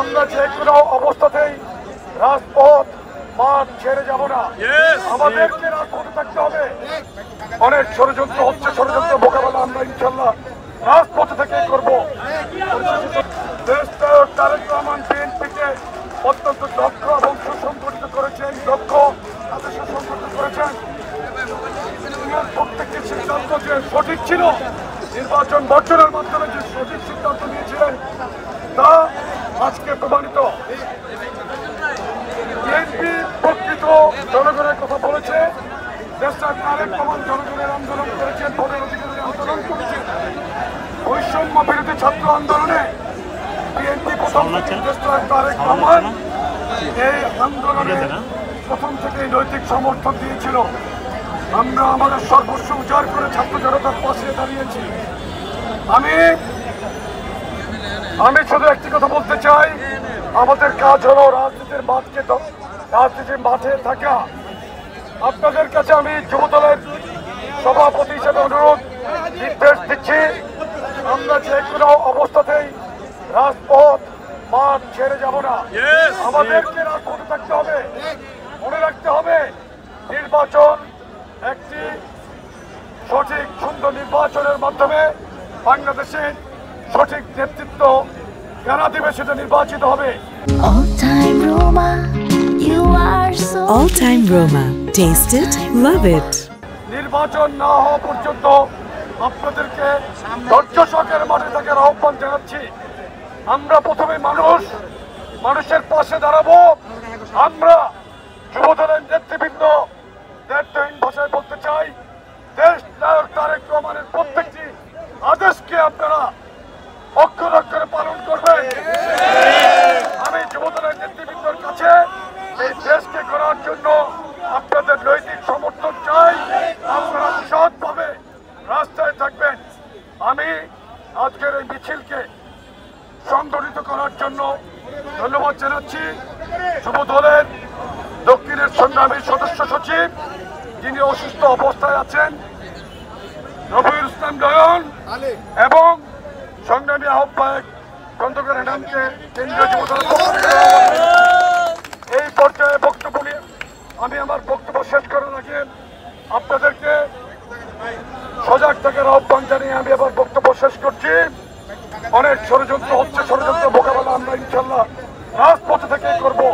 আমরা যে কোনো অবস্থাতেই রাজপথ মাঠ ছেড়ে যাব না, আমাদেরকে রাজপথে থাকতে হবে। অনেক ষড়যন্ত্র হচ্ছে, ষড়যন্ত্র মোকাবেলা আমরা ইনশাল্লাহ রাজপথে থেকেই করবো। তারেক রহমান বিএনপিকে অত্যন্ত দক্ষ এবং সুসংগঠিত করেছেন, দক্ষ তাদের সুসংগঠিত করেছেন। প্রত্যেকটি সিদ্ধান্ত যে সঠিক ছিল, নির্বাচন বর্জনের মাধ্যমে যে সঠিক সিদ্ধান্ত নিয়েছিলেন তা আজকে প্রমাণিত। বিএনপি প্রকৃত জনগণের কথা বলেছে, দেশটা তারেক রহমান জনগণের আন্দোলন করেছেন, ভোটের অধিকারের আন্দোলন করেছেন। বৈষম্য বিরোধী ছাত্র আন্দোলনে বিএনপি প্রথম দেশটা তারেক রহমান এই আন্দোলনে প্রথম থেকেই নৈতিক সমর্থন দিয়েছিল। আমরা আমাদের সর্বস্ব উজাড় করে ছাত্র জনতার পাশে দাঁড়িয়েছি। আমি শুধু একটি কথা বলতে চাই, আমাদের কাজ হলো রাজনীতির মাঠে থাকা। আপনাদের কাছে আমি যুবদলের সভাপতি হিসেবে অনুরোধ নির্দেশ দিচ্ছি, আমরা যে কোনো অবস্থাতেই রাজপথ মাঠ ছেড়ে যাব না, আমাদেরকে রাজপথে থাকতে হবে। মনে রাখতে হবে, নির্বাচন একটি সঠিক সুন্দর নির্বাচনের মাধ্যমে বাংলাদেশের সঠিক নেতৃত্ব যারা দিবে সেটা নির্বাচিত হবে। All time Roma. Taste it, love it. নির্বাচন না হওয়া পর্যন্ত আপনাদেরকে ধৈর্য সহকারে মাঠে থাকার আহ্বান জানাচ্ছি। আমরা প্রথমে মানুষের পাশে দাঁড়াবো। আমরা যুবদলের নেতৃবৃন্দ দায়িত্বহীন ভাষায় বলতে চাই, দেশ নায়ক তারেক রহমানের প্রত্যেকটি আদেশকে আপনারা অক্ষর অক্ষরে পালন করবেন। আমি যুবদলের নেতৃবৃন্দের কাছে এই দেশকে করার জন্য আপনাদের নৈতিক সমর্থন চাই। আপনারা সৎভাবে রাস্তায় থাকবেন। আমি আজকের এই মিছিলকে সংগঠিত করার জন্য ধন্যবাদ জানাচ্ছি যুবদলের দক্ষিণের সংগ্রামী সদস্য সচিব, যিনি অসুস্থ অবস্থায় আছেন, রবিউল ইসলাম নয়ন, এবং সংগ্রামী আহ্বায়ক খন্দকার হেনামকে কেন্দ্রীয় যুবদলের এই পর্যায়ে বক্তব্য নিয়ে আমি আমার বক্তব্য শেষ করার আগে আপনাদেরকে সজাগ থাকার আহ্বান জানিয়ে আমি আবার বক্তব্য শেষ করছি। অনেক ষড়যন্ত্র হচ্ছে, ষড়যন্ত্র মোকাবেলা আমরা ইনশাল্লাহ রাজপথে থেকেই করবো।